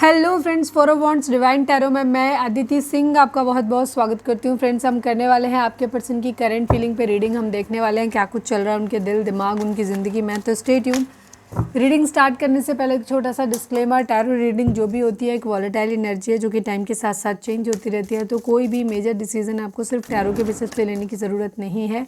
Hello friends, फॉरवॉन्ट्स divine tarot में मैं अदिति सिंह आपका बहुत बहुत स्वागत करती हूँ। फ्रेंड्स, हम करने वाले हैं आपके पर्सन की करंट फीलिंग पे रीडिंग। हम देखने वाले हैं क्या कुछ चल रहा है उनके दिल दिमाग उनकी ज़िंदगी में। तो स्टे ट्यून। रीडिंग स्टार्ट करने से पहले एक छोटा सा डिस्क्लेमर, टैरो रीडिंग जो भी होती है एक वॉलेटाइल एनर्जी है जो कि टाइम के साथ साथ चेंज होती रहती है। तो कोई भी मेजर डिसीजन आपको सिर्फ टैरो के बेसिस पे लेने की ज़रूरत नहीं है।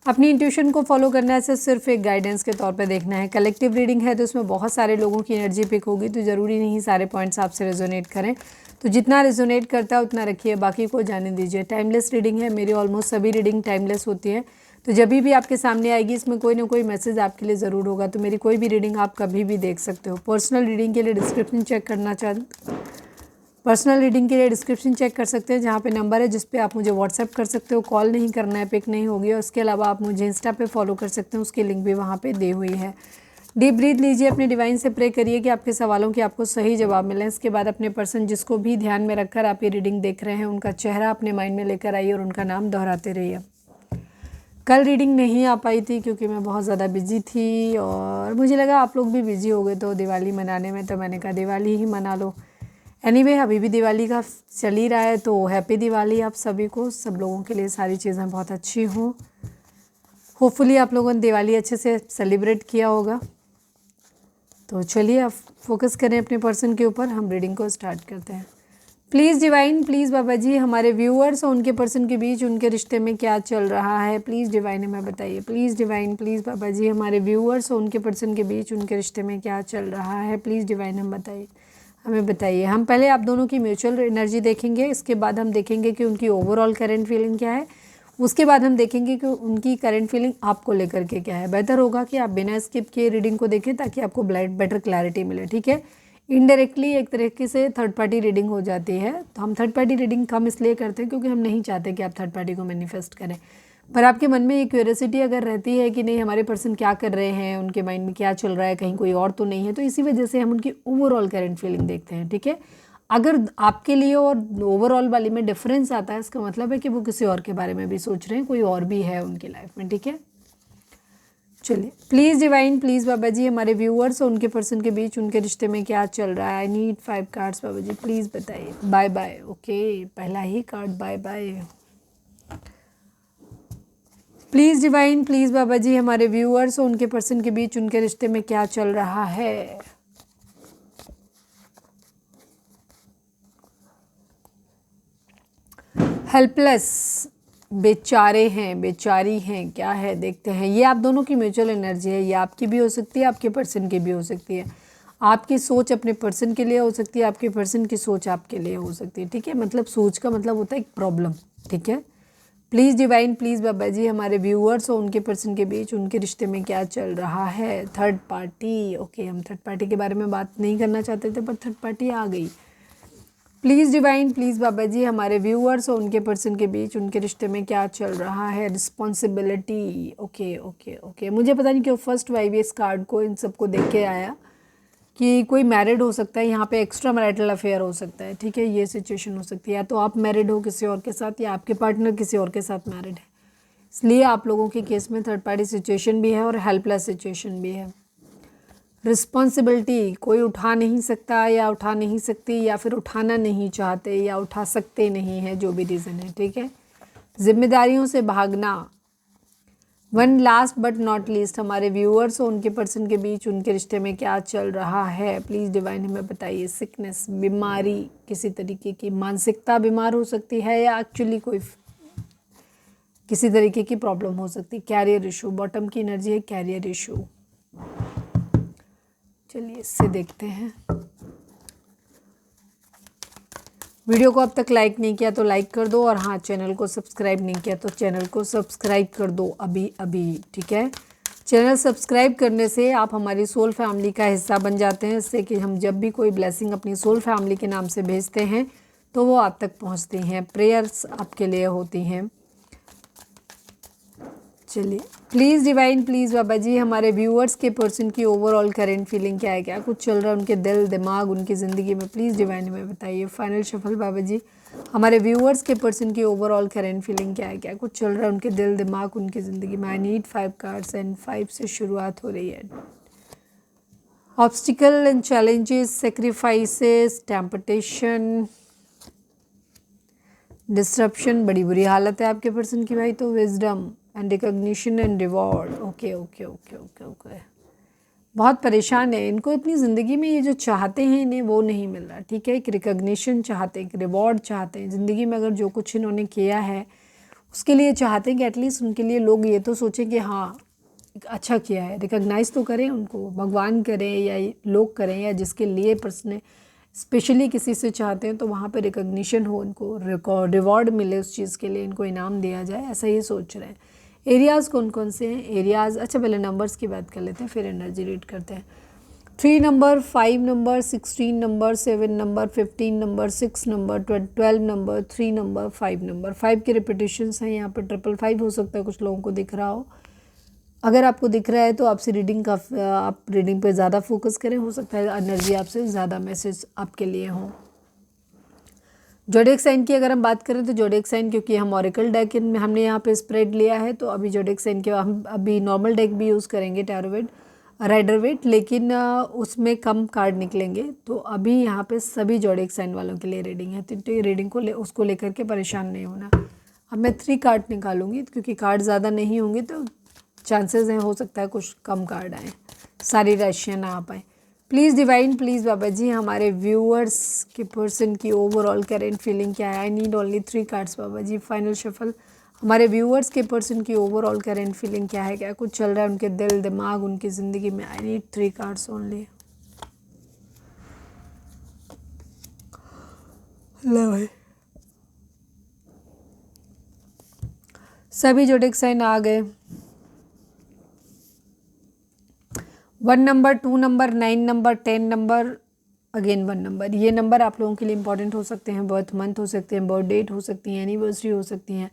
अपनी इंट्यूशन को फॉलो करना है, सिर्फ एक गाइडेंस के तौर पे देखना है। कलेक्टिव रीडिंग है तो इसमें बहुत सारे लोगों की एनर्जी पिक होगी, तो ज़रूरी नहीं सारे पॉइंट्स आपसे रेजोनेट करें। तो जितना रेजोनेट करता है उतना रखिए, बाकी को जाने दीजिए। टाइमलेस रीडिंग है, मेरी ऑलमोस्ट सभी रीडिंग टाइमलेस होती है। तो जब भी आपके सामने आएगी इसमें कोई ना कोई मैसेज आपके लिए ज़रूर होगा। तो मेरी कोई भी रीडिंग आप कभी भी देख सकते हो। पर्सनल रीडिंग के लिए डिस्क्रिप्शन चेक करना पर्सनल रीडिंग के लिए डिस्क्रिप्शन चेक कर सकते हैं, जहाँ पे नंबर है जिस पे आप मुझे व्हाट्सएप कर सकते हो। कॉल नहीं करना है, पिक नहीं होगी। और उसके अलावा आप मुझे इंस्टा पे फॉलो कर सकते हैं, उसकी लिंक भी वहाँ पे दी हुई है। डीप ब्रीथ लीजिए, अपने डिवाइन से प्रे करिए कि आपके सवालों के आपको सही जवाब मिले। इसके बाद अपने पर्सन जिसको भी ध्यान में रखकर आप ये रीडिंग देख रहे हैं उनका चेहरा अपने माइंड में लेकर आइए और उनका नाम दोहराते रहिए। कल रीडिंग नहीं आ पाई थी क्योंकि मैं बहुत ज़्यादा बिजी थी और मुझे लगा आप लोग भी बिजी हो गए तो दिवाली मनाने में, तो मैंने कहा दिवाली ही मना लो। एनीवे, अभी भी दिवाली का चल ही रहा है, तो हैप्पी दिवाली आप सभी को। सब लोगों के लिए सारी चीज़ें बहुत अच्छी हों। होपफुली आप लोगों ने दिवाली अच्छे से सेलिब्रेट किया होगा। तो चलिए आप फोकस करें अपने पर्सन के ऊपर, हम रीडिंग को स्टार्ट करते हैं। Please divine, please Baba ji, हमारे व्यूअर्स और उनके पर्सन के बीच उनके रिश्ते में क्या चल रहा है, प्लीज़ डिवाइन हमें बताइए। Please divine, please Baba ji, हमारे व्यूअर्स और उनके पर्सन के बीच उनके रिश्ते में क्या चल रहा है, प्लीज़ डिवाइन हमें बताइए। हम पहले आप दोनों की म्यूचुअल एनर्जी देखेंगे, इसके बाद हम देखेंगे कि उनकी ओवरऑल करंट फीलिंग क्या है। उसके बाद हम देखेंगे कि उनकी करंट फीलिंग आपको लेकर के क्या है। बेहतर होगा कि आप बिना स्किप किए रीडिंग को देखें ताकि आपको बेटर क्लैरिटी मिले, ठीक है। इनडायरेक्टली एक तरीके से थर्ड पार्टी रीडिंग हो जाती है, तो हम थर्ड पार्टी रीडिंग कम इसलिए करते हैं क्योंकि हम नहीं चाहते कि आप थर्ड पार्टी को मैनिफेस्ट करें। पर आपके मन में ये क्यूरियोसिटी अगर रहती है कि नहीं हमारे पर्सन क्या कर रहे हैं, उनके माइंड में क्या चल रहा है, कहीं कोई और तो नहीं है, तो इसी वजह से हम उनकी ओवरऑल करंट फीलिंग देखते हैं, ठीक है। अगर आपके लिए और ओवरऑल वाली में डिफरेंस आता है, इसका मतलब है कि वो किसी और के बारे में भी सोच रहे हैं, कोई और भी है उनकी लाइफ में, ठीक है। चलिए, please divine, please Baba ji, हमारे व्यूअर्स और उनके पर्सन के बीच उनके रिश्ते में क्या चल रहा है। I need 5 cards Baba ji, please बताइए। बाय बाय, ओके, पहला ही card bye bye. Please divine, please Baba ji, हमारे व्यूअर्स और उनके पर्सन के बीच उनके रिश्ते में क्या चल रहा है। हेल्पलेस, बेचारे हैं, बेचारी हैं, क्या है देखते हैं। ये आप दोनों की म्यूचुअल एनर्जी है, ये आपकी भी हो सकती है, आपके पर्सन की भी हो सकती है। आपकी सोच अपने पर्सन के लिए हो सकती है, आपके पर्सन की सोच आपके लिए हो सकती है, ठीक है। मतलब सोच का मतलब होता है एक प्रॉब्लम, ठीक है। Please divine, please Baba ji, हमारे व्यूअर्स और उनके पर्सन के बीच उनके रिश्ते में क्या चल रहा है। थर्ड पार्टी, ओके, हम थर्ड पार्टी के बारे में बात नहीं करना चाहते थे पर थर्ड पार्टी आ गई। Please divine, please Baba ji, हमारे व्यूअर्स और उनके पर्सन के बीच उनके रिश्ते में क्या चल रहा है। रिस्पॉन्सिबिलिटी, ओके ओके ओके, मुझे पता नहीं क्यों फर्स्ट वाइब इस कार्ड को इन सबको देख के आया कि कोई मैरिड हो सकता है, यहाँ पे एक्स्ट्रा मैरिटल अफेयर हो सकता है, ठीक है। ये सिचुएशन हो सकती है, या तो आप मैरिड हो किसी और के साथ या आपके पार्टनर किसी और के साथ मैरिड है, इसलिए आप लोगों के केस में थर्ड पार्टी सिचुएशन भी है और हेल्पलेस सिचुएशन भी है। रिस्पॉन्सिबिलिटी, कोई उठा नहीं सकता या उठा नहीं सकती या फिर उठाना नहीं चाहते या उठा सकते नहीं है, जो भी रीज़न है, ठीक है। जिम्मेदारियों से भागना। One last but not least, हमारे व्यूअर्स और उनके पर्सन के बीच उनके रिश्ते में क्या चल रहा है। प्लीज़ डिवाइन हमें बताइए। सिकनेस, बीमारी, किसी तरीके की मानसिकता बीमार हो सकती है या एक्चुअली कोई किसी तरीके की प्रॉब्लम हो सकती है। कैरियर इशू, बॉटम की एनर्जी है कैरियर इशू। चलिए इससे देखते हैं। वीडियो को अब तक लाइक नहीं किया तो लाइक कर दो, और हाँ, चैनल को सब्सक्राइब नहीं किया तो चैनल को सब्सक्राइब कर दो अभी अभी, ठीक है। चैनल सब्सक्राइब करने से आप हमारी सोल फैमिली का हिस्सा बन जाते हैं, इससे कि हम जब भी कोई ब्लेसिंग अपनी सोल फैमिली के नाम से भेजते हैं तो वो आप तक पहुंचती हैं, प्रेयर्स आपके लिए होती हैं। चलिए, please divine, please Baba ji, हमारे व्यूअर्स के पर्सन की ओवरऑल करंट फीलिंग क्या है, क्या कुछ चल रहा है उनके दिल दिमाग उनकी ज़िंदगी में, प्लीज़ डिवाइन हमें बताइए। फाइनल शफल बाबा जी, हमारे व्यूअर्स के पर्सन की ओवरऑल करंट फीलिंग क्या है, क्या कुछ चल रहा है उनके दिल दिमाग उनकी ज़िंदगी में। आई नीड 5 कार्ड्स एंड 5 से शुरुआत हो रही है। Obstacle and challenges, sacrifices, temptation, disruption, बड़ी बुरी हालत है आपके पर्सन की भाई। तो wisdom and recognition and reward. Okay okay okay okay okay, बहुत परेशान है। इनको अपनी ज़िंदगी में ये जो चाहते हैं इन्हें वो नहीं मिल रहा, ठीक है। एक रिकॉग्निशन चाहते हैं, एक रिवॉर्ड चाहते हैं ज़िंदगी में। अगर जो कुछ इन्होंने किया है उसके लिए चाहते हैं कि एटलीस्ट उनके लिए लोग ये तो सोचें कि हाँ अच्छा किया है, रिकॉग्नाइज तो करें उनको, भगवान करें या लोग करें या जिसके लिए पर्सन स्पेशली किसी से चाहते हैं तो वहाँ पे रिकॉग्निशन हो, उनको रिवॉर्ड मिले उस चीज़ के लिए, इनको इनाम दिया जाए, ऐसा ये सोच रहे हैं। एरियाज़ कौन कौन से हैं एरियाज़? अच्छा पहले नंबर्स की बात कर लेते हैं फिर एनर्जी रीड करते हैं। 3 number, 5 number, 16 number, 7 number, 15 number, 6 number, 12 number, 3 number, 5 number. 5 के रिपीटेशंस हैं यहाँ पर। 555 हो सकता है कुछ लोगों को दिख रहा हो। अगर आपको दिख रहा है तो आपसे रीडिंग का आप रीडिंग पे ज़्यादा फोकस करें, हो सकता है एनर्जी आपसे ज़्यादा मैसेज आपके लिए हो। जोडिएक साइन की अगर हम बात करें तो जोडिएक साइन, क्योंकि हम ऑरेकल डेक में हमने यहाँ पे स्प्रेड लिया है तो अभी जोडिएक साइन के हम अभी नॉर्मल डेक भी यूज़ करेंगे, टैरोवेट, राइडर वेट, लेकिन उसमें कम कार्ड निकलेंगे। तो अभी यहाँ पे सभी जोडिएक साइन वालों के लिए रीडिंग है, तो ये रीडिंग को उसको लेकर के परेशान नहीं होना। अब मैं 3 कार्ड निकालूंगी क्योंकि कार्ड ज़्यादा नहीं होंगे तो चांसेस हैं हो सकता है कुछ कम कार्ड आएँ, सारी राशियाँ ना आ पाएँ। Please divine, please Baba ji, हमारे व्यूअर्स के पर्सन की ओवरऑल करेंट फीलिंग क्या है? I need only 3 cards Baba ji, final shuffle. हमारे व्यूअर्स के पर्सन की ओवरऑल करेंट फीलिंग क्या है? क्या कुछ चल रहा है उनके दिल दिमाग उनकी ज़िंदगी में? I need 3 cards only. ले भाई, सभी जोडिएक साइन आ गए। 1 number, 2 number, 9 number, 10 number, again 1 number. ये नंबर आप लोगों के लिए इंपॉर्टेंट हो सकते हैं, बर्थ मंथ हो सकते हैं, बर्थ डेट हो सकती है, एनिवर्सरी हो सकती हैं,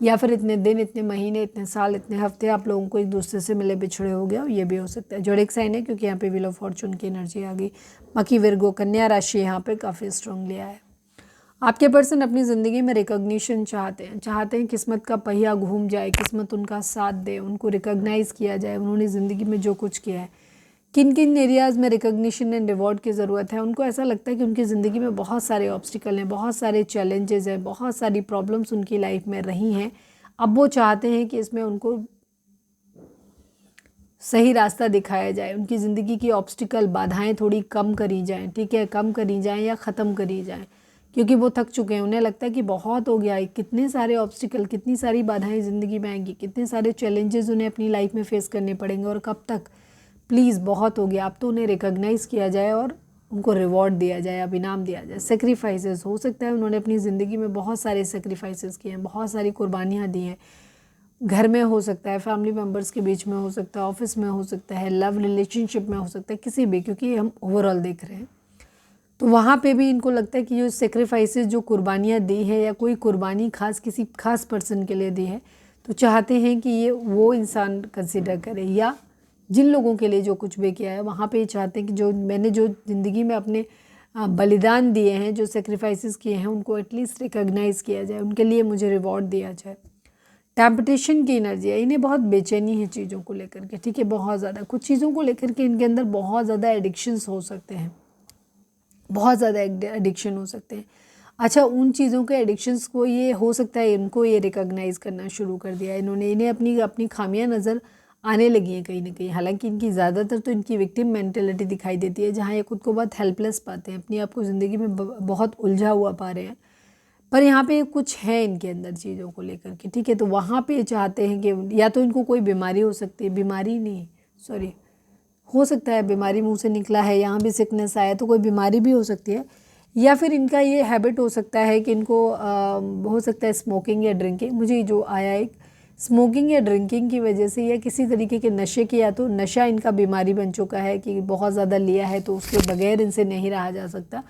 या फिर इतने दिन, इतने महीने, इतने साल, इतने हफ्ते आप लोगों को एक दूसरे से मिले बिछड़े हो गया, ये भी हो सकता है। जोडिएक साइन है क्योंकि यहाँ पे व्हील ऑफ फॉर्चून की एनर्जी आ गई। बाकी विर्गो, कन्या राशि यहाँ पे काफ़ी स्ट्रॉन्ग लिया है। आपके पर्सन अपनी ज़िंदगी में रिकॉग्निशन चाहते हैं किस्मत का पहिया घूम जाए, किस्मत उनका साथ दे, उनको रिकॉग्नाइज़ किया जाए उन्होंने ज़िंदगी में जो कुछ किया है। किन किन एरियाज़ में रिकॉग्निशन एंड रिवॉर्ड की ज़रूरत है? उनको ऐसा लगता है कि उनकी ज़िंदगी में बहुत सारे ऑब्स्टिकल हैं, बहुत सारे चैलेंजेस हैं, बहुत सारी प्रॉब्लम्स उनकी लाइफ में रही हैं। अब वो चाहते हैं कि इसमें उनको सही रास्ता दिखाया जाए, उनकी ज़िंदगी की ऑब्स्टिकल बाधाएं थोड़ी कम करी जाएं, ठीक है, कम करी जाएं या ख़त्म करी जाएं, क्योंकि वो थक चुके हैं। उन्हें लगता है कि बहुत हो गया है, कितने सारे ऑब्स्टिकल, कितनी सारी बाधाएं ज़िंदगी में आएंगी, कितने सारे चैलेंजेस उन्हें अपनी लाइफ में फेस करने पड़ेंगे, और कब तक? प्लीज़ बहुत हो गया। अब तो उन्हें रिकॉग्नाइज़ किया जाए और उनको रिवॉर्ड दिया जाए, अब इनाम दिया जाए। सेक्रीफाइसेस हो सकता है उन्होंने अपनी ज़िंदगी में बहुत सारे सेक्रीफाइसेस किए हैं, बहुत सारी कुर्बानियाँ दी हैं। घर में हो सकता है, फैमिली मेम्बर्स के बीच में हो सकता है, ऑफिस में हो सकता है, लव रिलेशनशिप में हो सकता है, किसी भी, क्योंकि हम ओवरऑल देख रहे हैं। तो वहाँ पे भी इनको लगता है कि जो सेक्रीफाइसेस, जो कुर्बानियाँ दी है या कोई कुर्बानी खास किसी खास पर्सन के लिए दी है, तो चाहते हैं कि ये वो इंसान कंसिडर करे, या जिन लोगों के लिए जो कुछ भी किया है वहाँ पे चाहते हैं कि जो मैंने जो ज़िंदगी में अपने बलिदान दिए हैं, जो सेक्रीफाइसेस किए हैं, उनको एटलीस्ट रिकॉग्नाइज़ किया जाए, उनके लिए मुझे रिवॉर्ड दिया जाए। टेम्पटेशन की एनर्जी है, इन्हें बहुत बेचैनी है चीज़ों को लेकर के, ठीक है, बहुत ज़्यादा कुछ चीज़ों को लेकर के इनके अंदर बहुत ज़्यादा एडिक्शंस हो सकते हैं, बहुत ज़्यादा एडिक्शन हो सकते हैं। अच्छा, उन चीज़ों के एडिक्शंस को ये हो सकता है इनको ये रिकॉग्नाइज़ करना शुरू कर दिया इन्होंने, इन्हें अपनी अपनी खामियां नज़र आने लगी हैं कहीं ना कहीं। हालांकि इनकी ज़्यादातर तो इनकी विक्टिम मेंटेलिटी दिखाई देती है, जहाँ ये खुद को बहुत हेल्पलेस पाते हैं, अपनी आप को ज़िंदगी में बहुत उलझा हुआ पा रहे हैं। पर यहाँ पे कुछ है इनके अंदर चीज़ों को लेकर के, ठीक है। तो वहाँ पे चाहते हैं कि या तो इनको कोई बीमारी हो सकती है, बीमारी नहीं, सॉरी, हो सकता है बीमारी मुंह से निकला है, यहाँ भी सिकनेस आया तो कोई बीमारी भी हो सकती है, या फिर इनका ये हैबिट हो सकता है कि इनको हो सकता है स्मोकिंग या ड्रिंकिंग, मुझे जो आया एक स्मोकिंग या ड्रिंकिंग की वजह से, या किसी तरीके के नशे की, या तो नशा इनका बीमारी बन चुका है कि बहुत ज़्यादा लिया है तो उसके बगैर इनसे नहीं रहा जा सकता,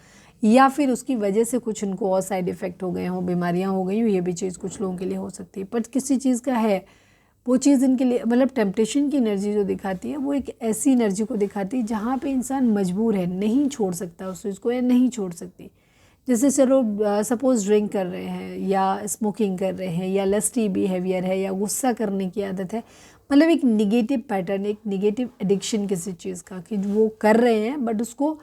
या फिर उसकी वजह से कुछ इनको और साइड इफ़ेक्ट हो गए हों, बीमारियां हो गई हों, ये भी चीज़ कुछ लोगों के लिए हो सकती है। पर किसी चीज़ का है वो चीज़ इनके लिए, मतलब टेम्पटेशन की एनर्जी जो दिखाती है वो एक ऐसी एनर्जी को दिखाती है जहाँ पे इंसान मजबूर है, नहीं छोड़ सकता उस चीज़ को या नहीं छोड़ सकती। जैसे चलो सपोज़ ड्रिंक कर रहे हैं या स्मोकिंग कर रहे हैं या लस्टी बिहेवियर है या गुस्सा करने की आदत है, मतलब एक निगेटिव पैटर्न, एक निगेटिव एडिक्शन किसी चीज़ का कि वो कर रहे हैं बट उसको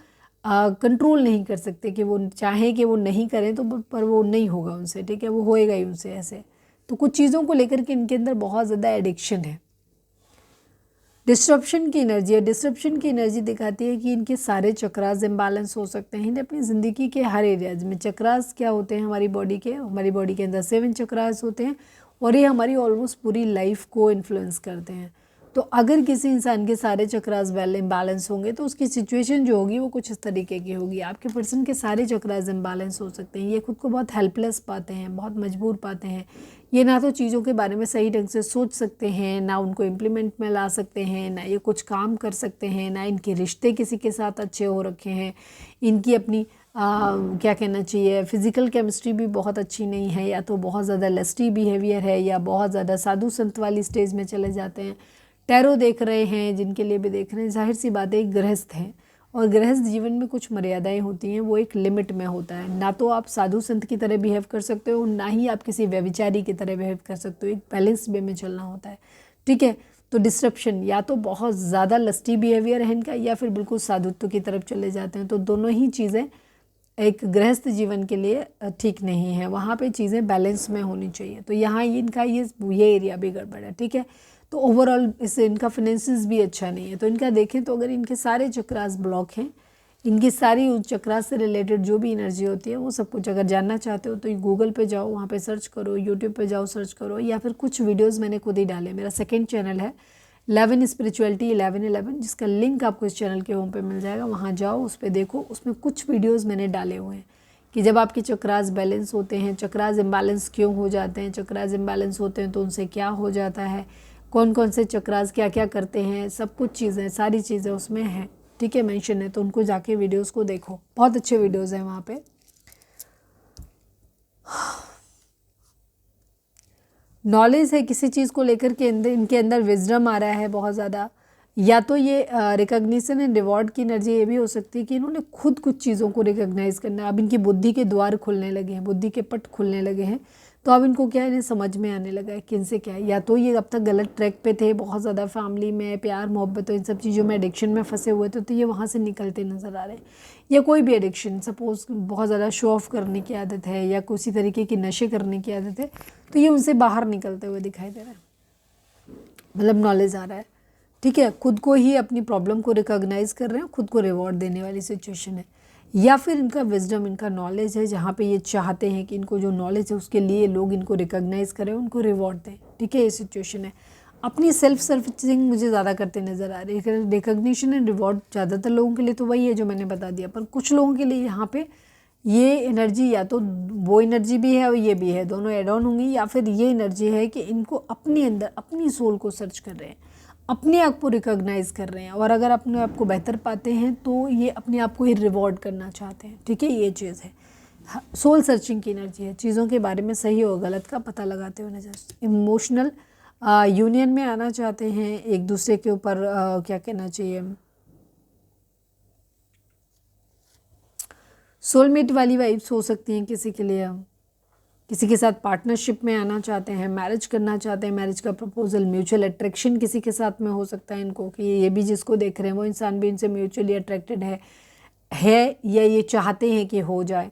कंट्रोल नहीं कर सकते, कि वो चाहें कि वो नहीं करें तो पर वो नहीं होगा उनसे, ठीक है, वो होएगा ही उनसे ऐसे। तो कुछ चीज़ों को लेकर के इनके अंदर बहुत ज़्यादा एडिक्शन है। डिस्ट्रप्शन की एनर्जी है। डिस्ट्रप्शन की एनर्जी दिखाती है कि इनके सारे चक्रास इम्बैलेंस हो सकते हैं। इन्हें अपनी ज़िंदगी के हर एरियाज में चक्रास क्या होते हैं, हमारी बॉडी के अंदर 7 चक्रास होते हैं और ये हमारी ऑलमोस्ट पूरी लाइफ को इन्फ्लुएंस करते हैं। तो अगर किसी इंसान के सारे चक्रास वेल इम्बैलेंस होंगे तो उसकी सिचुएशन जो होगी वो कुछ इस तरीके की होगी। आपके पर्सन के सारे चक्रास इम्बैलेंस हो सकते हैं। ये खुद को बहुत हेल्पलेस पाते हैं, बहुत मजबूर पाते हैं। ये ना तो चीज़ों के बारे में सही ढंग से सोच सकते हैं, ना उनको इम्प्लीमेंट में ला सकते हैं, ना ये कुछ काम कर सकते हैं, ना इनके रिश्ते किसी के साथ अच्छे हो रखे हैं। इनकी अपनी क्या कहना चाहिए, फिज़िकल केमिस्ट्री भी बहुत अच्छी नहीं है, या तो बहुत ज़्यादा लस्टी बिहेवियर है या बहुत ज़्यादा साधु संत वाली स्टेज में चले जाते हैं। टैरो देख रहे हैं जिनके लिए भी देख रहे हैं, जाहिर सी बात है एक गृहस्थ है और गृहस्थ जीवन में कुछ मर्यादाएं होती हैं, वो एक लिमिट में होता है। ना तो आप साधु संत की तरह बिहेव कर सकते हो, ना ही आप किसी व्यभिचारी की तरह बिहेव कर सकते हो। एक बैलेंस वे में चलना होता है, ठीक है। तो डिस्ट्रप्शन या तो बहुत ज़्यादा लस्टी बिहेवियर है इनका, या फिर बिल्कुल साधुत्व की तरफ चले जाते हैं। तो दोनों ही चीज़ें एक गृहस्थ जीवन के लिए ठीक नहीं है। वहाँ पे चीज़ें बैलेंस में होनी चाहिए। तो यहाँ इनका ये एरिया भी गड़बड़ है, ठीक है। तो ओवरऑल इससे इनका फाइनेंसिस भी अच्छा नहीं है। तो इनका देखें तो अगर इनके सारे चक्रास ब्लॉक हैं, इनकी सारी उस चक्रास से रिलेटेड जो भी एनर्जी होती है वो सब कुछ अगर जानना चाहते हो तो गूगल पे जाओ, वहाँ पे सर्च करो, यूट्यूब पे जाओ सर्च करो, या फिर कुछ वीडियोस मैंने खुद ही डाले। मेरा सेकंड चैनल है 11 स्पिरिचुअलिटी 1111, जिसका लिंक आपको इस चैनल के होम पे मिल जाएगा। वहाँ जाओ, उस पर देखो, उसमें कुछ वीडियोज़ मैंने डाले हुए हैं कि जब आपके चक्रास बैलेंस होते हैं, चक्रास इम्बैलेंस क्यों हो जाते हैं, चक्रास इम्बैलेंस होते हैं तो उनसे क्या हो जाता है, कौन कौन से चक्रास क्या क्या करते हैं, सब कुछ चीज़ें, सारी चीज़ें उसमें हैं, ठीक है, मेंशन है। तो उनको जाके वीडियोस को देखो, बहुत अच्छे वीडियोस हैं वहाँ पे। नॉलेज है किसी चीज़ को लेकर के अंदर, इनके अंदर विजडम आ रहा है बहुत ज़्यादा। या तो ये रिकग्निशन एंड रिवॉर्ड की एनर्जी ये भी हो सकती है कि इन्होंने खुद कुछ चीज़ों को रिकग्नाइज करना है। अब इनकी बुद्धि के द्वार खुलने लगे हैं, बुद्धि के पट खुलने लगे हैं। तो अब इनको क्या है, इन्हें समझ में आने लगा है कि इनसे क्या है। या तो ये अब तक गलत ट्रैक पे थे, बहुत ज़्यादा फैमिली में प्यार मोहब्बत और इन सब चीज़ों में एडिक्शन में फंसे हुए थे, तो ये वहाँ से निकलते नज़र आ रहे हैं। या कोई भी एडिक्शन, सपोज़ बहुत ज़्यादा शो ऑफ करने की आदत है या किसी तरीके की नशे करने की आदत है, तो ये उनसे बाहर निकलते हुए दिखाई दे रहा है। मतलब नॉलेज आ रहा है, ठीक है, खुद को ही अपनी प्रॉब्लम को रिकॉग्नाइज कर रहे हैं, खुद को रिवॉर्ड देने वाली सिचुएशन है। या फिर इनका विजडम, इनका नॉलेज है, जहाँ पे ये चाहते हैं कि इनको जो नॉलेज है उसके लिए लोग इनको रिकॉग्नाइज करें, उनको रिवॉर्ड दें, ठीक है, ये सिचुएशन है। अपनी सेल्फ सर्विसिंग मुझे ज़्यादा करते नज़र आ रही है। रिकॉग्निशन एंड रिवॉर्ड ज़्यादातर लोगों के लिए तो वही है जो मैंने बता दिया, पर कुछ लोगों के लिए यहाँ पे ये एनर्जी, या तो वो एनर्जी भी है और ये भी है, दोनों एड ऑन होंगी। या फिर ये एनर्जी है कि इनको अपने अंदर अपनी सोल को सर्च कर रहे हैं, अपने आप को रिकॉग्नाइज कर रहे हैं, और अगर अपने आप को बेहतर पाते हैं तो ये अपने आप को ही रिवॉर्ड करना चाहते हैं, ठीक है, ये चीज़ है। सोल सर्चिंग की एनर्जी है, चीज़ों के बारे में सही और गलत का पता लगाते हुए नजर। इमोशनल यूनियन में आना चाहते हैं, एक दूसरे के ऊपर क्या कहना चाहिए, सोलमेट वाली वाइब्स हो सकती हैं किसी के लिए। किसी के साथ पार्टनरशिप में आना चाहते हैं, मैरिज करना चाहते हैं, मैरिज का प्रपोजल, म्यूचुअल अट्रैक्शन किसी के साथ में हो सकता है इनको, कि ये भी जिसको देख रहे हैं वो इंसान भी इनसे म्यूचुअली अट्रैक्टेड है या ये चाहते हैं कि हो जाए।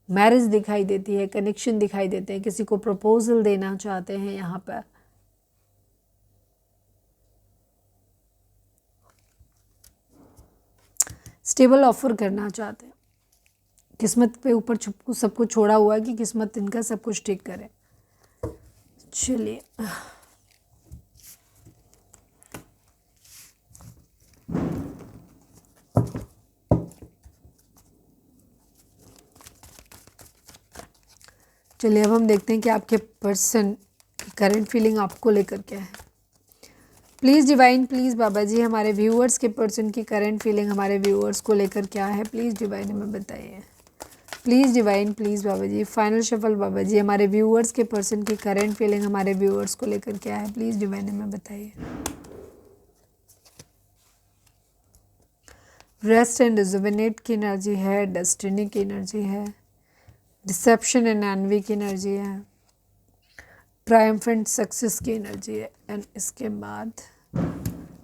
मैरिज दिखाई देती है, कनेक्शन दिखाई देते हैं, किसी को प्रपोजल देना चाहते हैं, यहाँ पर स्टेबल ऑफर करना चाहते हैं। किस्मत पे ऊपर सब कुछ छोड़ा हुआ है कि किस्मत इनका सब कुछ ठीक करे। चलिए, अब हम देखते हैं कि आपके पर्सन की करंट फीलिंग आपको लेकर क्या है। Please divine, please Baba ji, हमारे व्यूअर्स के पर्सन की करंट फीलिंग हमारे व्यूअर्स को लेकर क्या है, प्लीज़ डिवाइन हमें बताइए। Please divine, please Baba ji, final shuffle Baba ji, हमारे व्यूअर्स के पर्सन की करंट फीलिंग हमारे व्यूअर्स को लेकर क्या है, प्लीज़ डिवाइन हमें बताइए। रेस्ट एंड रिजुविनेट की एनर्जी है, डेस्टिनी की एनर्जी है, डिसेप्शन एंड एनवी की एनर्जी है, ट्रायम्फेंट सक्सेस की एनर्जी है, एंड इसके बाद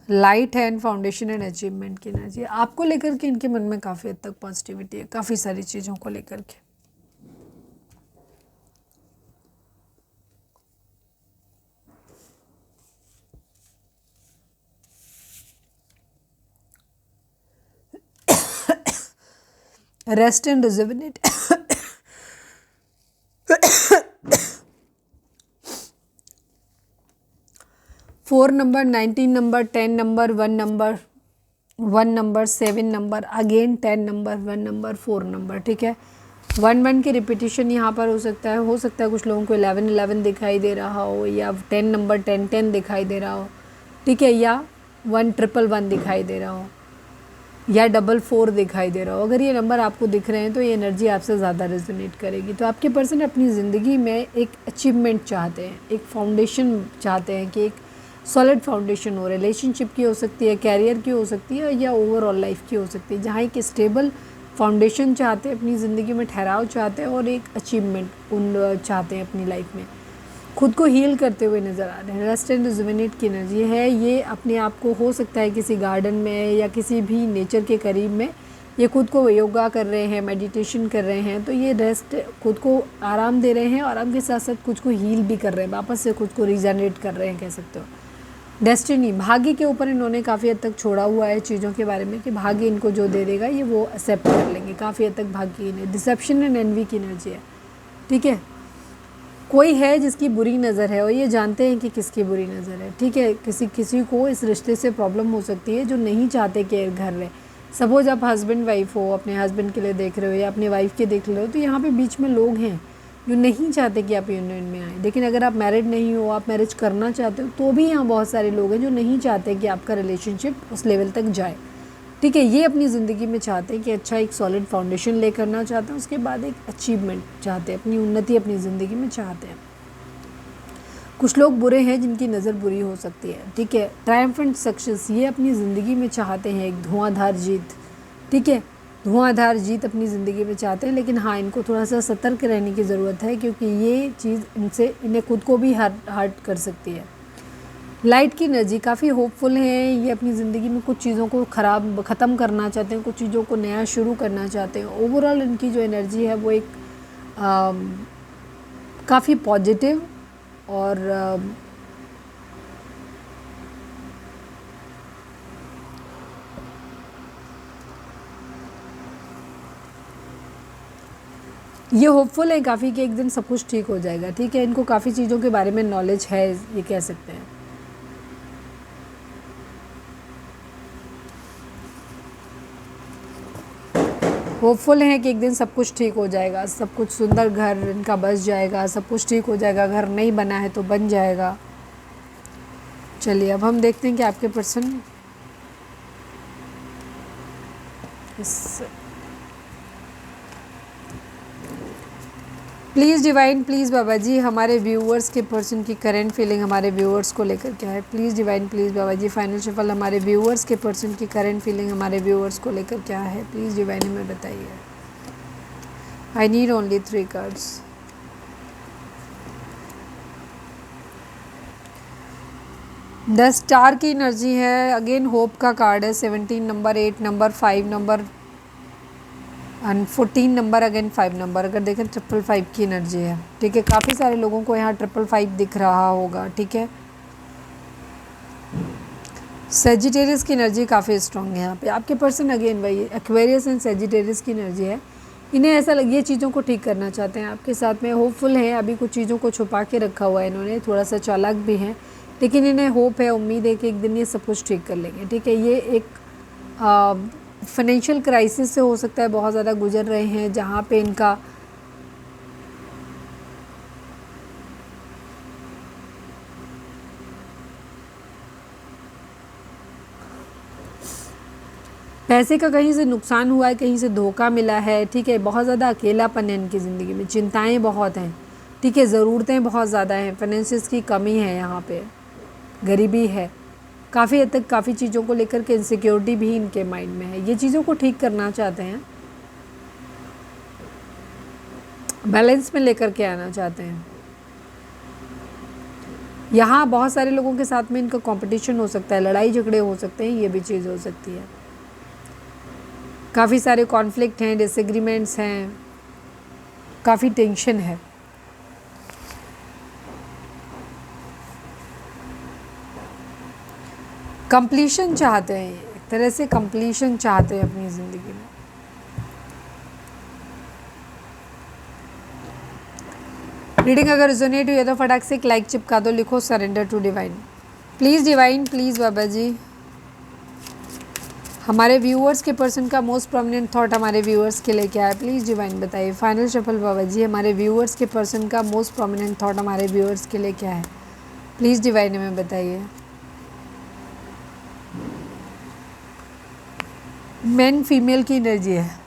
लाइट है एंड फाउंडेशन एंड अचीवमेंट की एनर्जी है। आपको लेकर के इनके मन में काफ़ी हद तक पॉजिटिविटी है, काफ़ी सारी चीज़ों को लेकर के। Rest and rejuvenate. 4 number, 19 number, 10 number, 1 number, 1 number, 7 number, again 10 number, 1 number, 4 number, ठीक है। 1 की रिपीटिशन यहाँ पर हो सकता है कुछ लोगों को 11 दिखाई दे रहा हो, या 10 नंबर 10 दिखाई दे रहा हो, ठीक है, या 1 दिखाई दे रहा हो, या 4 दिखाई दे रहा हो। अगर ये नंबर आपको दिख रहे हैं तो ये एनर्जी आपसे ज़्यादा रेजोनेट करेगी। तो आपके पर्सन अपनी ज़िंदगी में एक अचीवमेंट चाहते हैं, एक फाउंडेशन चाहते हैं कि एक सॉलिड फाउंडेशन हो, रिलेशनशिप की हो सकती है, कैरियर की हो सकती है, या ओवरऑल लाइफ की हो सकती है, जहाँ एक स्टेबल फाउंडेशन चाहते हैं, अपनी ज़िंदगी में ठहराव चाहते हैं, और एक अचीवमेंट उन चाहते हैं अपनी लाइफ में। खुद को हील करते हुए नज़र आ रहे हैं। रेस्ट एंड रिजुविनेट की एनर्जी है। ये अपने आप को हो सकता है किसी गार्डन में या किसी भी नेचर के करीब में ये खुद को योगा कर रहे हैं, मेडिटेशन कर रहे हैं, तो ये रेस्ट खुद को आराम दे रहे हैं, और आराम के साथ साथ खुद को हील भी कर रहे हैं, वापस से खुद को रीजनरेट कर रहे हैं, कह सकते हो। डेस्टिनी, भाग्य के ऊपर इन्होंने काफ़ी हद तक छोड़ा हुआ है चीज़ों के बारे में कि भाग्य इनको जो दे देगा ये वो एक्सेप्ट कर लेंगे। काफ़ी हद तक भाग्य इन्हें डिसेप्शन एंड एनवी की एनर्जी है, ठीक है। कोई है जिसकी बुरी नज़र है और ये जानते हैं कि किसकी बुरी नज़र है, ठीक है। किसी को इस रिश्ते से प्रॉब्लम हो सकती है जो नहीं चाहते कि घर रहे। सपोज आप हस्बैंड वाइफ हो, अपने हस्बैंड के लिए देख रहे हो या अपनी वाइफ के देख रहे हो, तो यहाँ पे बीच में लोग हैं जो नहीं चाहते कि आप यूनियन में आए। लेकिन अगर आप मैरिड नहीं हो, आप मैरिज करना चाहते हो, तो भी यहाँ बहुत सारे लोग हैं जो नहीं चाहते कि आपका रिलेशनशिप उस लेवल तक जाए, ठीक है। ये अपनी ज़िंदगी में चाहते हैं कि अच्छा एक सॉलिड फाउंडेशन ले करना चाहते हैं, उसके बाद एक अचीवमेंट चाहते हैं, अपनी उन्नति अपनी ज़िंदगी में चाहते हैं। कुछ लोग बुरे हैं जिनकी नज़र बुरी हो सकती है, ठीक है। ट्रायम्फेंट सक्सेस, ये अपनी ज़िंदगी में चाहते हैं एक धुआंधार जीत, ठीक है। धुआंधार जीत अपनी ज़िंदगी में चाहते हैं, लेकिन हाँ, इनको थोड़ा सा सतर्क रहने की ज़रूरत है, क्योंकि ये चीज़ इन्हें खुद को भी हर्ट कर सकती है। लाइट की एनर्जी काफ़ी होपफुल है। ये अपनी ज़िंदगी में कुछ चीज़ों को ख़त्म करना चाहते हैं, कुछ चीज़ों को नया शुरू करना चाहते हैं। ओवरऑल इनकी जो एनर्जी है वो एक काफ़ी पॉजिटिव और ये होपफुल है काफ़ी कि एक दिन सब कुछ ठीक हो जाएगा, ठीक है। इनको काफ़ी चीज़ों के बारे में नॉलेज है, ये कह सकते हैं। होपफुल है कि एक दिन सब कुछ ठीक हो जाएगा, सब कुछ सुंदर घर इनका बस जाएगा, सब कुछ ठीक हो जाएगा। घर नहीं बना है तो बन जाएगा। चलिए अब हम देखते हैं कि आपके person please divine, please Baba ji, हमारे व्यूअर्स के पर्सन की करंट फीलिंग हमारे व्यूअर्स को लेकर क्या है। Please divine, please Baba ji, final shuffle हमारे व्यूअर्स के पर्सन की करंट फीलिंग हमारे व्यूअर्स को लेकर क्या है। प्लीज़ डिवाइन हमें बताइए। I need only 3 cards. The star की एनर्जी है। अगेन होप का कार्ड है। 17 number, 8 number, 5 number and 14 number, again 5 number. अगर देखें 555 की एनर्जी है, ठीक है। काफ़ी सारे लोगों को यहाँ 555 दिख रहा होगा, ठीक है। सेजिटेरियस की एनर्जी काफ़ी स्ट्रॉन्ग है यहाँ पे। आपके पर्सन अगेन वही एक्वेरियस एंड सेजिटेरियस की एनर्जी है। इन्हें ऐसा लगे ये चीज़ों को ठीक करना चाहते हैं आपके साथ में, होपफुल है। अभी कुछ चीज़ों को छुपा के रखा हुआ है इन्होंने, थोड़ा सा चालाक भी है, लेकिन इन्हें होप है, उम्मीद है कि एक दिन ये सब कुछ ठीक कर लेंगे, ठीक है। ये एक फाइनेंशियल क्राइसिस से हो सकता है बहुत ज़्यादा गुजर रहे हैं, जहाँ पे इनका पैसे का कहीं से नुकसान हुआ है, कहीं से धोखा मिला है, ठीक है। बहुत ज़्यादा अकेलापन है इनकी ज़िंदगी में, चिंताएं बहुत हैं, ठीक है। ज़रूरतें बहुत ज़्यादा हैं, फाइनेंसिस की कमी है, यहाँ पे गरीबी है, काफ़ी हद तक काफ़ी चीज़ों को लेकर के इनसिक्योरिटी भी इनके माइंड में है। ये चीज़ों को ठीक करना चाहते हैं, बैलेंस में लेकर के आना चाहते हैं। यहाँ बहुत सारे लोगों के साथ में इनका कंपटीशन हो सकता है, लड़ाई झगड़े हो सकते हैं, ये भी चीज़ हो सकती है। काफ़ी सारे कॉन्फ्लिक्ट हैं, डिसएग्रीमेंट्स हैं, काफ़ी टेंशन है। कंप्लीशन चाहते हैं, एक तरह से कंप्लीशन चाहते हैं अपनी ज़िंदगी में। रीडिंग अगर रिजोनेट हुई है तो फटाक से एक लाइक चिपका दो, लिखो surrender to divine. Please divine, please Baba ji, हमारे व्यूअर्स के पर्सन का मोस्ट प्रोमिनेंट थॉट हमारे व्यूअर्स के लिए क्या है, प्लीज़ डिवाइन बताइए। फाइनल शफल बाबा जी, हमारे व्यूअर्स के पर्सन का मोस्ट प्रोमिनेंट थॉट हमारे व्यूअर्स के लिए क्या है, प्लीज़ डिवाइन हमें बताइए। मेन फीमेल की एनर्जी है।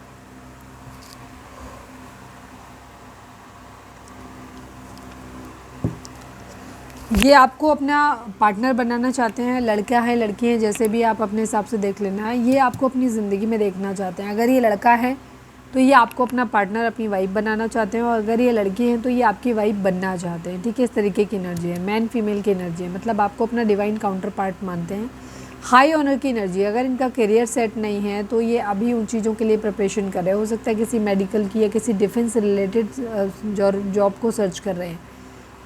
ये आपको अपना पार्टनर बनाना चाहते हैं, लड़का है लड़की है, जैसे भी आप अपने हिसाब से देख लेना है। ये आपको अपनी ज़िंदगी में देखना चाहते हैं। अगर ये लड़का है तो ये आपको अपना पार्टनर, अपनी वाइफ बनाना चाहते हैं, और अगर ये लड़की है तो ये आपकी वाइफ बनना चाहते हैं। ठीक है, इस तरीके की एनर्जी है, मैन फीमेल की एनर्जी है, मतलब आपको अपना डिवाइन काउंटर पार्ट मानते हैं। हाई ऑनर की एनर्जी, अगर इनका करियर सेट नहीं है तो ये अभी उन चीज़ों के लिए प्रिपरेशन कर रहे हैं। हो सकता है किसी मेडिकल की या किसी डिफेंस रिलेटेड जॉब को सर्च कर रहे हैं।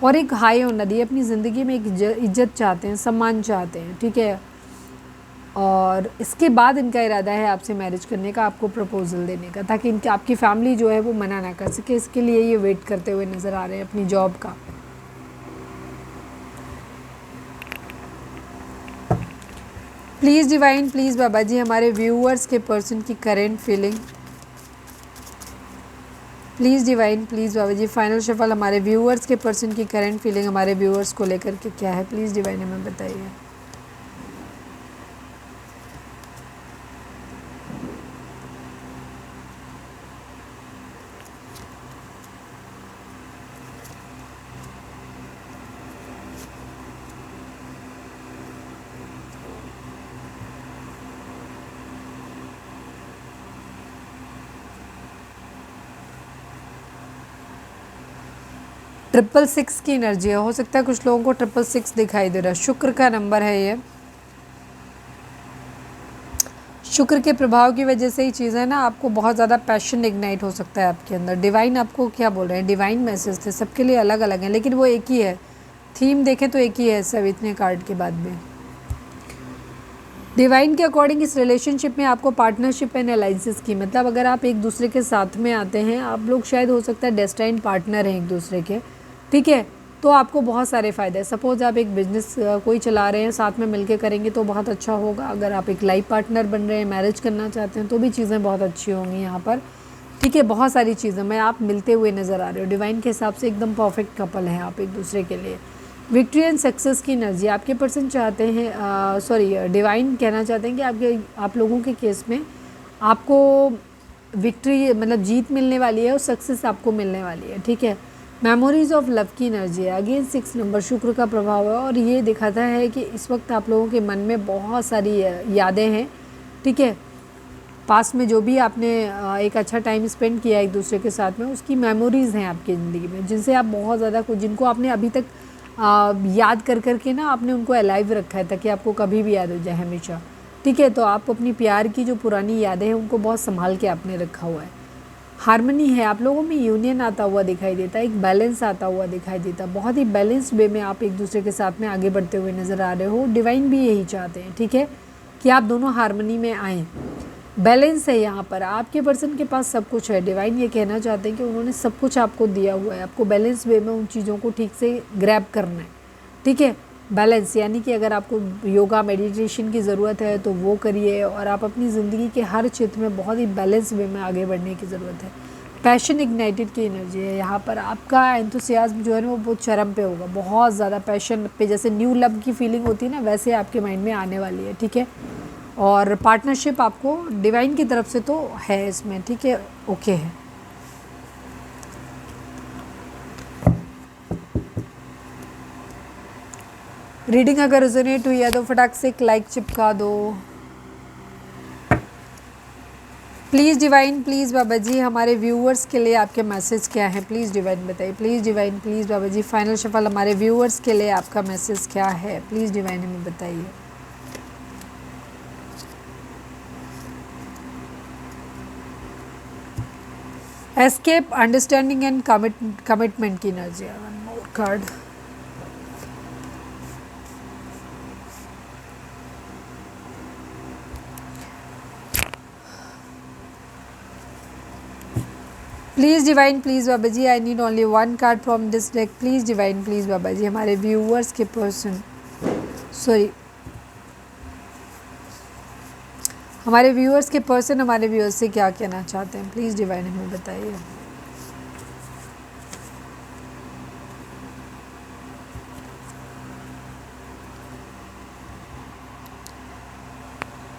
और एक हाई ऑनर, ये अपनी ज़िंदगी में एक इज्जत चाहते हैं, सम्मान चाहते हैं। ठीक है, और इसके बाद इनका इरादा है आपसे मैरिज करने का, आपको प्रपोजल देने का, ताकि इनकी आपकी फैमिली जो है वो मना ना कर सके। इसके लिए ये वेट करते हुए नज़र आ रहे हैं अपनी जॉब का। Please divine, please Baba ji, हमारे व्यूअर्स के पर्सन की current feeling, please divine, please Baba ji. Final shuffle हमारे व्यूअर्स के पर्सन की करेंट फीलिंग हमारे व्यूअर्स को लेकर के क्या है, प्लीज़ डिवाइन हमें बताइए। ट्रिपल सिक्स की एनर्जी है। हो सकता है कुछ लोगों को ट्रिपल सिक्स दिखाई दे रहा है। शुक्र का नंबर है ये। शुक्र के प्रभाव की वजह से ही चीज़ें ना, आपको बहुत ज़्यादा पैशन इग्नाइट हो सकता है आपके अंदर। डिवाइन आपको क्या बोल रहे हैं, डिवाइन मैसेज थे, सबके लिए अलग अलग हैं, लेकिन वो एक ही है। थीम देखें तो एक ही है सब, इतने कार्ड के बाद में। डिवाइन के अकॉर्डिंग इस रिलेशनशिप में आपको पार्टनरशिप एंड अलाइंसेस की, मतलब अगर आप एक दूसरे के साथ में आते हैं, आप लोग शायद हो सकता है डेस्टाइन पार्टनर हैं एक दूसरे के। ठीक है, तो आपको बहुत सारे फ़ायदे हैं। सपोज़ आप एक बिज़नेस कोई चला रहे हैं, साथ में मिलके करेंगे तो बहुत अच्छा होगा। अगर आप एक लाइफ पार्टनर बन रहे हैं, मैरिज करना चाहते हैं, तो भी चीज़ें बहुत अच्छी होंगी यहाँ पर। ठीक है, बहुत सारी चीज़ें में आप मिलते हुए नज़र आ रहे हो। डिवाइन के हिसाब से एकदम परफेक्ट कपल हैं आप एक दूसरे के लिए। विक्ट्री एंड सक्सेस की एनर्जी आपके पर्सन चाहते हैं, डिवाइन कहना चाहते हैं कि आप लोगों के केस में आपको विक्ट्री मतलब जीत मिलने वाली है और सक्सेस आपको मिलने वाली है। ठीक है, मेमोरीज ऑफ लव की एनर्जी है। अगेन 6 नंबर शुक्र का प्रभाव है, और ये दिखाता है कि इस वक्त आप लोगों के मन में बहुत सारी यादें हैं। ठीक है, पास्ट में जो भी आपने एक अच्छा टाइम स्पेंड किया एक दूसरे के साथ में, उसकी मेमोरीज़ हैं आपकी ज़िंदगी में, जिनसे आप बहुत ज़्यादा कुछ, जिनको आपने अभी तक याद कर के ना आपने उनको अलाइव रखा है, ताकि आपको कभी भी याद हो जाए हमेशा। ठीक है, तो आप अपनी प्यार की जो पुरानी यादें हैं उनको बहुत संभाल के आपने रखा हुआ है। हार्मनी है, आप लोगों में यूनियन आता हुआ दिखाई देता है, एक बैलेंस आता हुआ दिखाई देता है। बहुत ही बैलेंस्ड वे में आप एक दूसरे के साथ में आगे बढ़ते हुए नज़र आ रहे हो। डिवाइन भी यही चाहते हैं, ठीक है, कि आप दोनों हार्मनी में आएँ। बैलेंस है यहाँ पर, आपके पर्सन के पास सब कुछ है। डिवाइन ये कहना चाहते हैं कि उन्होंने सब कुछ आपको दिया हुआ है, आपको बैलेंस वे में उन चीज़ों को ठीक से ग्रैब करना है। ठीक है, बैलेंस यानी कि अगर आपको योगा मेडिटेशन की ज़रूरत है तो वो करिए, और आप अपनी ज़िंदगी के हर क्षेत्र में बहुत ही बैलेंस वे में आगे बढ़ने की ज़रूरत है। पैशन इग्नाइटेड की एनर्जी है यहाँ पर। आपका एंथुसियाज्म जो है ना वो बहुत चरम पे होगा, बहुत ज़्यादा पैशन पे, जैसे न्यू लव की फीलिंग होती है ना, वैसे आपके माइंड में आने वाली है। ठीक है, और पार्टनरशिप आपको डिवाइन की तरफ से तो है इसमें। ठीक है, ओके है। रीडिंग अगर रेजोनेट हुई है तो फटाक से एक लाइक चिपका दो। Please divine, please Baba ji हमारे व्यूअर्स के लिए आपके मैसेज क्या है, प्लीज़ डिवाइन बताइए। Please divine, please Baba ji final shuffle हमारे व्यूअर्स के लिए आपका मैसेज क्या है, प्लीज़ डिवाइन हमें बताइए। एस्केप, अंडरस्टैंडिंग एंड कमिटमेंट की energy. One more card. Please divine, please Baba ji I need only one card from this deck. Please divine, please Baba ji हमारे व्यूअर्स के पर्सन, सॉरी हमारे व्यूअर्स के पर्सन हमारे व्यूअर्स से क्या कहना चाहते हैं, प्लीज़ डिवाइन हमें बताइए।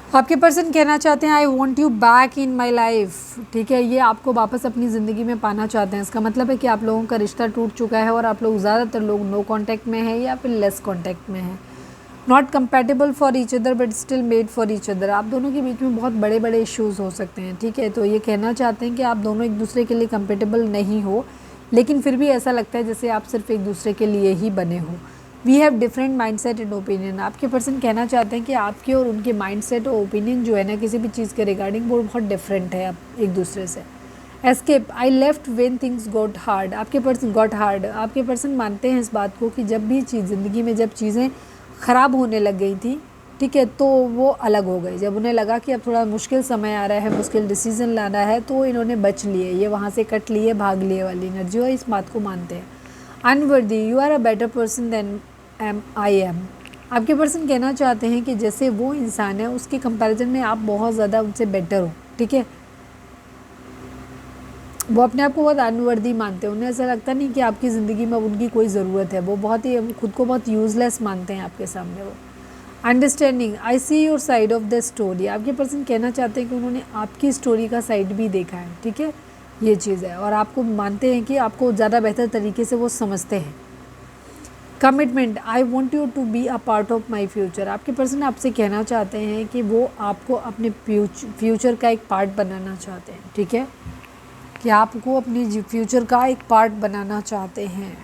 आपके पर्सन कहना चाहते हैं आई want you back in my life. ठीक है, ये आपको वापस अपनी ज़िंदगी में पाना चाहते हैं। इसका मतलब है कि आप लोगों का रिश्ता टूट चुका है और आप लोग ज़्यादातर लोग नो कांटेक्ट में हैं या फिर लेस कांटेक्ट में हैं। Not compatible for each other but still made for each other. आप दोनों के बीच में बहुत बड़े बड़े इश्यूज़ हो सकते हैं। ठीक है, तो ये कहना चाहते हैं कि आप दोनों एक दूसरे के लिए कंपेटेबल नहीं हो, लेकिन फिर भी ऐसा लगता है जैसे आप सिर्फ एक दूसरे के लिए ही बने हो। We have different mindset and opinion. आपके पर्सन कहना चाहते हैं कि आपके और उनके माइंडसेट और ओपिनियन जो है ना किसी भी चीज़ के रिगार्डिंग वो बहुत डिफरेंट है आप एक दूसरे से। Escape, I left when things got hard. आपके पर्सन गॉट हार्ड, आपके पर्सन मानते हैं इस बात को कि जब भी चीज़ ज़िंदगी में जब चीज़ें ख़राब होने लग गई थी, ठीक है, तो वो अलग हो गए। जब उन्हें लगा कि अब थोड़ा मुश्किल समय आ रहा है, मुश्किल डिसीज़न लाना है, तो इन्होंने बच लिए, ये वहाँ से कट लिए, भाग लिए वाली एनर्जी, और इस बात को मानते हैं। Unworthy, you are a better person than I am. आपके पर्सन कहना चाहते हैं कि जैसे वो इंसान है उसके कंपैरिजन में आप बहुत ज़्यादा उनसे बेटर हो। ठीक है, वो अपने आप को बहुत अनवर्दी मानते हैं। उन्हें ऐसा लगता नहीं कि आपकी ज़िंदगी में उनकी कोई ज़रूरत है। वो बहुत ही खुद को बहुत यूज़लेस मानते हैं आपके सामने वो। Understanding, I see your side of the story. आपके पर्सन कहना चाहते हैं कि उन्होंने आपकी स्टोरी का साइड भी देखा है। ठीक है, ये चीज़ है, और आपको मानते हैं कि आपको ज़्यादा बेहतर तरीके से वो समझते हैं। Commitment, I want you to be a part of my future. आपके पर्सन आपसे कहना चाहते हैं कि वो आपको अपने फ्यूचर का एक पार्ट बनाना चाहते हैं। ठीक है, कि आपको अपनी फ्यूचर का एक पार्ट बनाना चाहते हैं।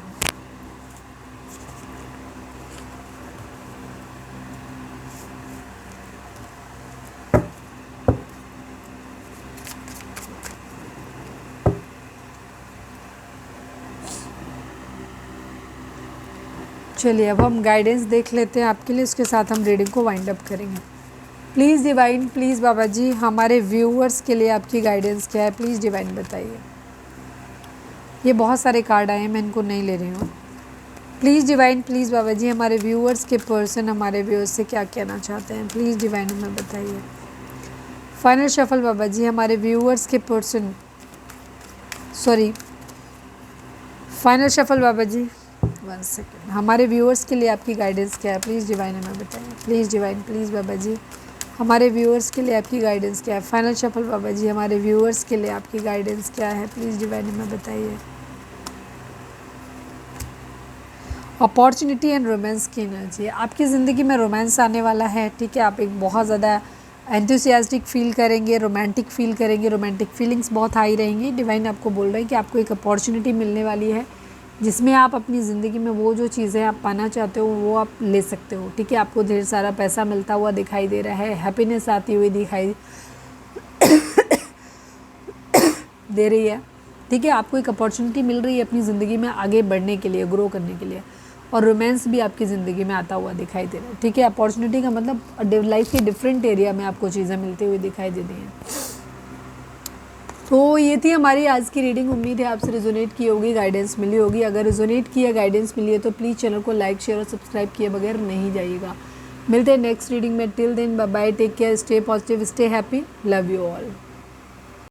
चलिए अब हम गाइडेंस देख लेते हैं आपके लिए, उसके साथ हम रीडिंग को वाइंड अप करेंगे। Please divine, please Baba ji हमारे व्यूअर्स के लिए आपकी गाइडेंस क्या है, प्लीज़ डिवाइन बताइए। ये बहुत सारे कार्ड आए हैं, मैं इनको नहीं ले रही हूँ। Please divine, please Baba ji हमारे व्यूअर्स के पर्सन हमारे व्यूअर्स से क्या कहना चाहते हैं, प्लीज़ डिवाइन हमें बताइए। फाइनल शफल बाबा जी हमारे व्यूअर्स के person, sorry final shuffle Baba जी, वन सेकेंड, हमारे व्यूअर्स के लिए आपकी गाइडेंस क्या है, प्लीज़ डिवाइन हमें बताइए। Please divine, please Baba ji हमारे व्यूअर्स के लिए आपकी गाइडेंस क्या है। फाइनल शफल बाबा जी हमारे व्यूअर्स के लिए आपकी गाइडेंस क्या है, प्लीज़ डिवाइन हमें बताइए। अपॉर्चुनिटी एंड रोमांस की एनर्जी, आपकी ज़िंदगी में रोमांस आने वाला है। ठीक है, आप एक बहुत ज़्यादा एंथुसियास्टिक फील करेंगे, रोमांटिक फील करेंगे, रोमांटिक फीलिंग्स बहुत हाई रहेंगी। डिवाइन आपको बोल रहे हैं कि आपको एक अपॉर्चुनिटी मिलने वाली है जिसमें आप अपनी ज़िंदगी में वो जो चीज़ें आप पाना चाहते हो वो आप ले सकते हो। ठीक है, आपको ढेर सारा पैसा मिलता हुआ दिखाई दे रहा है, हैप्पीनेस आती हुई दिखाई दे रही है। ठीक है, आपको एक अपॉर्चुनिटी मिल रही है अपनी ज़िंदगी में आगे बढ़ने के लिए, ग्रो करने के लिए, और रोमांस भी आपकी ज़िंदगी में आता हुआ दिखाई दे रहा है। ठीक है, अपॉर्चुनिटी का मतलब लाइफ के डिफरेंट एरिया में आपको चीज़ें मिलती हुई दिखाई दे रही हैं। तो ये थी हमारी आज की रीडिंग। उम्मीद है आपसे रिजोनेट की होगी, गाइडेंस मिली होगी। अगर रिजोनेट किया, गाइडेंस मिली है तो प्लीज़ चैनल को लाइक, शेयर और सब्सक्राइब किए बगैर नहीं जाइएगा। मिलते हैं नेक्स्ट रीडिंग में। Till then bye bye, take care, stay positive, stay happy, love you all.